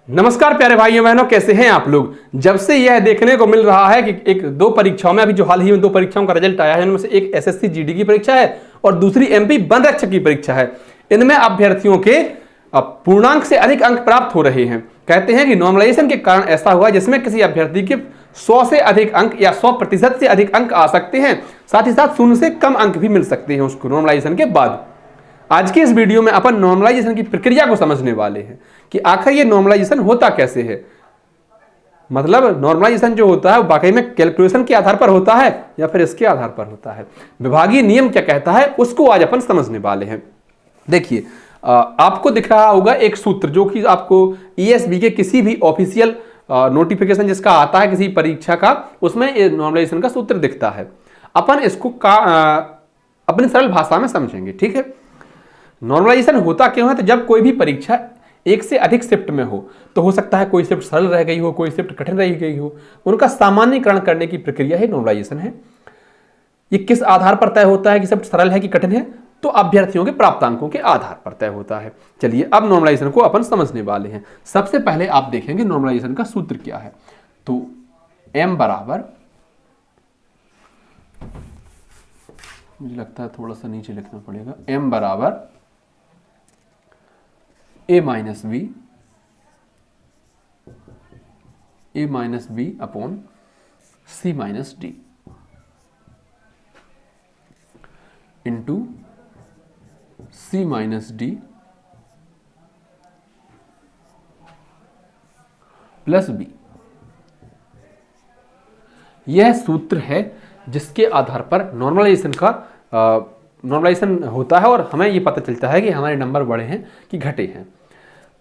नमस्कार प्यारे भाइयों बहनों, कैसे हैं आप लोग। जब से यह देखने को मिल रहा है कि एक दो परीक्षाओं में, अभी जो हाल ही में दो परीक्षाओं का रिजल्ट आया है, उनमें से एक एसएससी जीडी की परीक्षा है और दूसरी एमपी वन रक्षक की परीक्षा है। इनमें अभ्यर्थियों के पूर्णांक से अधिक अंक प्राप्त हो रहे हैं। कहते हैं कि नॉर्मलाइजेशन के कारण ऐसा हुआ जिसमें किसी अभ्यर्थी के 100 से अधिक अंक या 100% से अधिक अंक आ सकते हैं, साथ ही साथ 0 से कम अंक भी मिल सकते हैं उसको नॉर्मलाइजेशन के बाद। आज के इस वीडियो में अपन नॉर्मलाइजेशन की प्रक्रिया को समझने वाले हैं कि आखिर ये नॉर्मलाइजेशन होता कैसे है। मतलब नॉर्मलाइजेशन जो होता है वो वाकई में कैलकुलेशन के आधार पर होता है या फिर इसके आधार पर होता है, विभागीय नियम क्या कहता है, उसको आज अपन समझने वाले हैं। देखिए, आपको दिख रहा होगा एक सूत्र जो कि आपको ईएसबी के किसी भी ऑफिशियल नोटिफिकेशन जिसका आता है किसी परीक्षा का, उसमें नॉर्मलाइजेशन का सूत्र दिखता है। अपन इसको अपनी सरल भाषा में समझेंगे, ठीक है। नॉर्मलाइजेशन होता क्यों है? तो जब कोई भी परीक्षा एक से अधिक शिफ्ट में हो, तो हो सकता है कोई शिफ्ट सरल रह गई हो, कोई शिफ्ट कठिन रह गई हो, उनका सामान्यीकरण करने की प्रक्रिया ही नॉर्मलाइजेशन है। ये किस आधार पर तय होता है कि शिफ्ट सरल है कि कठिन है? तो अभ्यर्थियों के प्राप्तांकों के आधार पर तय होता है। चलिए अब नॉर्मलाइजेशन को अपन समझने वाले हैं। सबसे पहले आप देखेंगे नॉर्मलाइजेशन का सूत्र क्या है। तो m बराबर, मुझे लगता है थोड़ा सा नीचे लिखना पड़ेगा, m बराबर a minus b upon c minus d into c minus d plus b. यह सूत्र है जिसके आधार पर नॉर्मलाइजेशन होता है और हमें यह पता चलता है कि हमारे नंबर बढ़े हैं कि घटे हैं।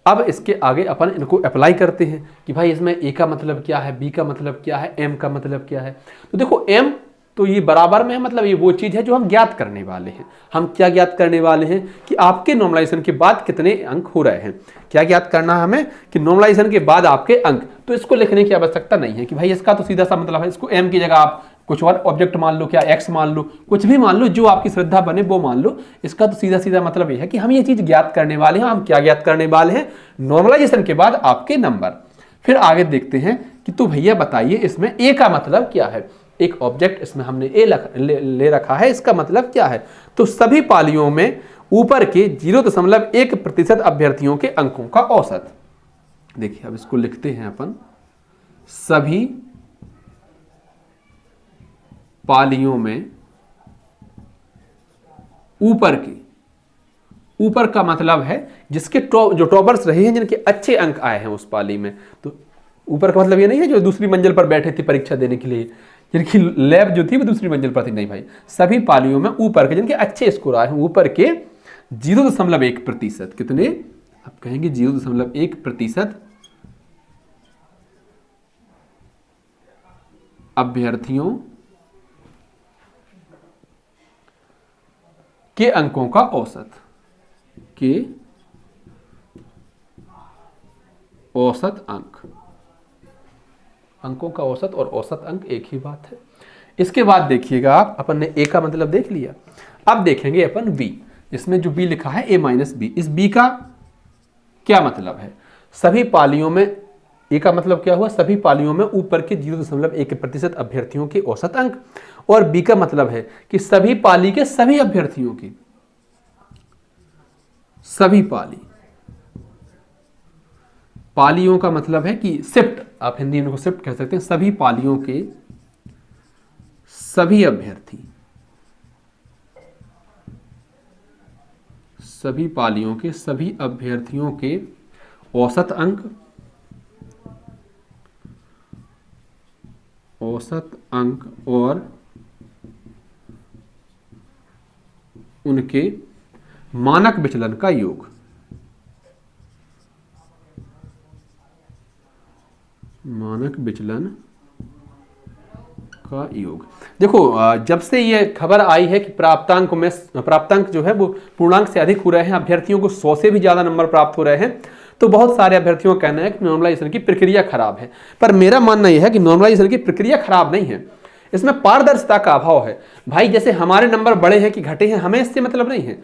अब इसके आगे अपन इनको अप्लाई करते हैं कि भाई इसमें ए का मतलब क्या है, बी का मतलब क्या है, एम का मतलब क्या है। तो देखो एम तो ये बराबर में है, मतलब ये वो चीज़ है जो हम ज्ञात करने वाले हैं। हम क्या ज्ञात करने वाले हैं कि आपके नॉर्मलाइजेशन के बाद कितने अंक हो रहे हैं। क्या ज्ञात करना है हमें कि नॉर्मलाइजेशन के बाद आपके अंक। तो इसको लिखने की आवश्यकता नहीं है कि भाई इसका तो सीधा सा मतलब है, इसको एम की जगह आप कुछ और ऑब्जेक्ट मान लो, क्या एक्स मान लो, कुछ भी मान लो, जो आपकी श्रद्धा बने वो मान लो। इसका तो सीधा सीधा मतलब यह है कि हम ये चीज ज्ञात करने वाले हैं। हम क्या ज्ञात करने वाले हैं? नॉर्मलाइजेशन के बाद आपके नंबर। फिर आगे देखते हैं कि तो भैया बताइए इसमें ए का मतलब क्या है। एक ऑब्जेक्ट इसमें हमने ए ले रखा है, इसका मतलब क्या है? तो सभी पालियों में ऊपर के 0.1% अभ्यर्थियों के अंकों का औसत। देखिए अब इसको लिखते हैं अपन, सभी पालियों में ऊपर का मतलब है जिसके जो टॉपर्स रहे हैं, जिनके अच्छे अंक आए हैं उस पाली में। तो ऊपर का मतलब ये नहीं है जो दूसरी मंजिल पर बैठे थे परीक्षा देने के लिए, जिनकी लैब जो थी वो दूसरी मंजिल पर थी, नहीं भाई। सभी पालियों में ऊपर के जिनके अच्छे स्कोर आए हैं, ऊपर के 0.1%। कितने? आप कहेंगे 0.1% अभ्यर्थियों के अंकों का औसत, के औसत अंक। अंकों का औसत और औसत अंक एक ही बात है। इसके बाद देखिएगा आप, अपन ने ए का मतलब देख लिया। अब देखेंगे अपन बी। इसमें जो बी लिखा है ए माइनस बी, इस बी का क्या मतलब है? सभी पालियों में, ए का मतलब क्या हुआ? सभी पालियों में ऊपर के 0.1% अभ्यर्थियों के औसत अंक। और बी का मतलब है कि सभी पाली के सभी अभ्यर्थियों की, सभी पालियों का मतलब है कि शिफ्ट, आप हिंदी में शिफ्ट कह सकते हैं। सभी पालियों के सभी अभ्यर्थी, सभी पालियों के सभी अभ्यर्थियों के औसत अंक, और उनके मानक विचलन का योग। मानक विचलन का योग। देखो, जब से ये खबर आई है कि प्राप्तांक जो है वो पूर्णांक से अधिक हो रहे हैं, अभ्यर्थियों को 100 से भी ज्यादा नंबर प्राप्त हो रहे हैं, तो बहुत सारे अभ्यर्थियों का कहना है कि नॉर्मलाइजेशन की प्रक्रिया खराब है। पर मेरा मानना यह है कि नॉर्मलाइजेशन की प्रक्रिया खराब नहीं है, इसमें पारदर्शिता का अभाव है। भाई जैसे हमारे नंबर बढ़े हैं कि घटे हैं, हमें इससे मतलब नहीं है।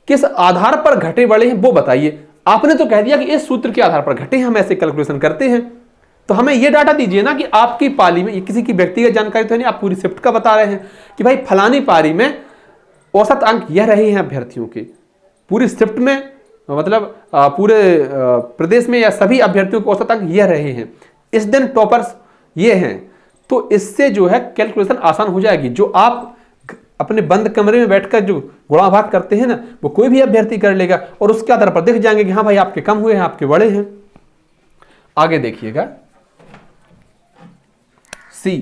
किस आधार पर घटे बढ़े हैं वो बताइए। आपने तो कह दिया कि इस सूत्र के आधार पर घटे, हम ऐसे कैलकुलेशन करते हैं, तो हमें यह डाटा दीजिए ना कि आपकी पाली में, ये किसी की व्यक्तिगत जानकारी तो नहीं, आप पूरी शिफ्ट का बता रहे हैं कि भाई फलानी पारी में औसत अंक यह रहे हैं अभ्यर्थियों के, पूरी शिफ्ट में मतलब पूरे प्रदेश में या सभी अभ्यर्थियों के औसत अंक यह रहे हैं, इस दिन टॉपर्स ये हैं, तो इससे जो है कैलकुलेशन आसान हो जाएगी। जो आप अपने बंद कमरे में बैठकर जो गुणा भाग करते हैं ना, वो कोई भी अभ्यर्थी कर लेगा और उसके आधार पर देख जाएंगे कि हाँ भाई आपके कम हुए हैं, आपके बड़े हैं। आगे देखिएगा सी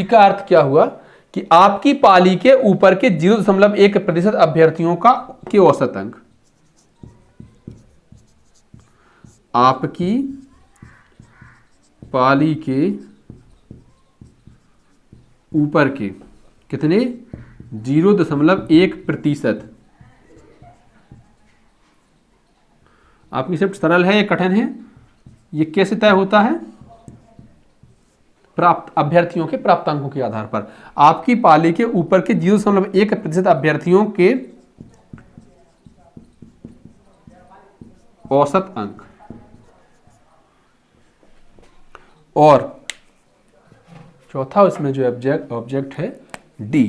का अर्थ क्या हुआ कि आपकी पाली के ऊपर के 0.1% अभ्यर्थियों का के औसत अंक, आपकी पाली के ऊपर के कितने 0.1%। आपकी शिफ्ट सरल है या कठिन है, ये कैसे तय होता है? प्राप्त अभ्यर्थियों के प्राप्तांकों के आधार पर। आपकी पाली के ऊपर के 0.1% अभ्यर्थियों के औसत अंक, और चौथा इसमें जो ऑब्जेक्ट है डी,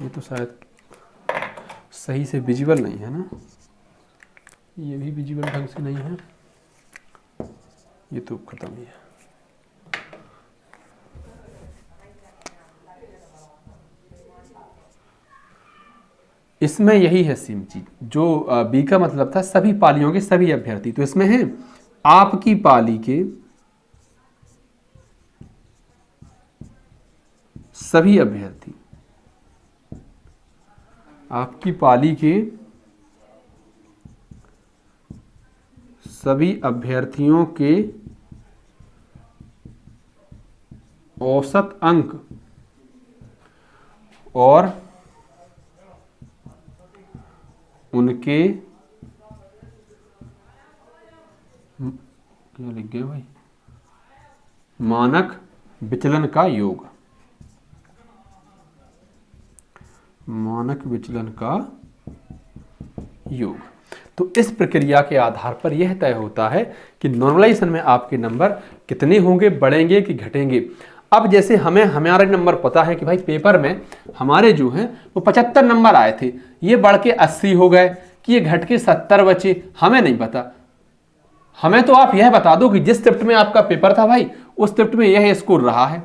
ये तो शायद सही से विजिबल नहीं है ना, ये भी विजिबल ढंग से नहीं है, ये तो खत्म ही है। इसमें यही है सेम चीज, जो बी का मतलब था सभी पालियों के सभी अभ्यर्थी, तो इसमें है आपकी पाली के सभी अभ्यर्थी, आपकी पाली के सभी अभ्यर्थियों के औसत अंक और उनके क्या लिख गए भाई, मानक विचलन का योग, मानक विचलन का योग। तो इस प्रक्रिया के आधार पर यह तय होता है कि नॉर्मलाइजेशन में आपके नंबर कितने होंगे, बढ़ेंगे कि घटेंगे। अब जैसे हमें हमारे नंबर पता है कि भाई पेपर में हमारे जो हैं वो 75 नंबर आए थे, ये बढ़ के 80 हो गए कि ये घट के 70 बचे, हमें नहीं पता। हमें तो आप यह बता दो कि जिस शिफ्ट में आपका पेपर था भाई, उस शिफ्ट में यह स्कोर रहा है,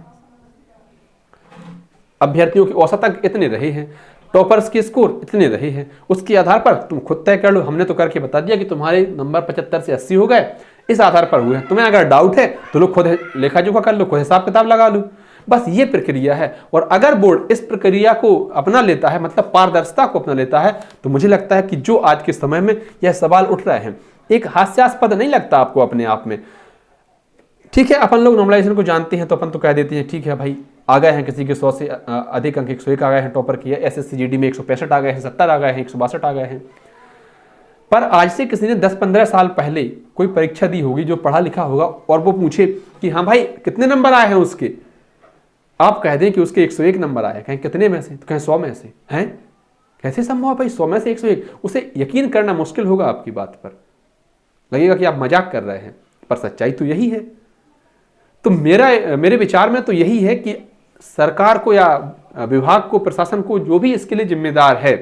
अभ्यर्थियों के औसत अंक इतने रहे हैं, टॉपर्स के स्कोर इतने रहे हैं, उसके आधार पर तुम खुद तय कर लो। हमने तो करके बता दिया कि तुम्हारे नंबर 75 से 80 हो गए, इस आधार पर हुए हैं। तुम्हें अगर डाउट है तो लोग खुद लेखा जोखा कर लो, खुद हिसाब किताब लगा लो, बस ये प्रक्रिया है। और अगर बोर्ड इस प्रक्रिया को अपना लेता है, मतलब पारदर्शिता को अपना लेता है, तो मुझे लगता है कि जो आज के समय में यह सवाल उठ रहे हैं, एक हास्यास्पद नहीं लगता आपको अपने आप में? ठीक है, अपन लोग नॉर्मलाइजेशन को जानते हैं तो अपन तो कह देते हैं ठीक है भाई, आ गए हैं किसी के 100 से अधिक अंक, 101 आ गए हैं टॉपर की, एसएससी जीडी में 165 आ गए हैं, 70 आ गए हैं, 162 आ गए हैं। पर आज से किसी ने 10-15 साल पहले कोई परीक्षा दी होगी, जो पढ़ा लिखा होगा, और वो पूछे कि हाँ भाई कितने नंबर आए हैं उसके, आप कह दें कि उसके 101 नंबर आए, कहें कितने में से, तो कहें 100 में से। हैं, कैसे संभव है भाई 100 में से 101? उसे यकीन करना मुश्किल होगा आपकी बात पर, लगेगा कि आप मजाक कर रहे हैं, पर सच्चाई तो यही है। तो मेरे विचार में तो यही है कि सरकार को या विभाग को, प्रशासन को, जो भी इसके लिए जिम्मेदार है,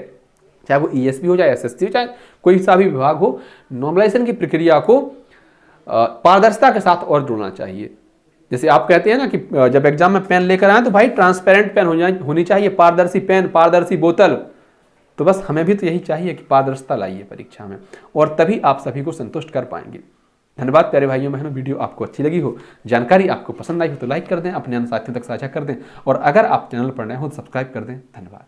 चाहे वो ईएसपी हो, चाहे एसएससी हो, चाहे कोई सा भी विभाग हो, नॉर्मलाइजेशन की प्रक्रिया को पारदर्शिता के साथ और जोड़ना चाहिए। जैसे आप कहते हैं ना कि जब एग्जाम में पेन लेकर आए तो भाई ट्रांसपेरेंट पेन होनी चाहिए, पारदर्शी पेन, पारदर्शी बोतल। तो बस हमें भी तो यही चाहिए कि पारदर्शिता लाइए परीक्षा में, और तभी आप सभी को संतुष्ट कर पाएंगे। धन्यवाद प्यारे भाइयों बहनों, वीडियो आपको अच्छी लगी हो, जानकारी आपको पसंद आई हो तो लाइक कर दें, अपने अन्य साथियों तक साझा कर दें, और अगर आप चैनल पर नए हो तो सब्सक्राइब कर दें। धन्यवाद।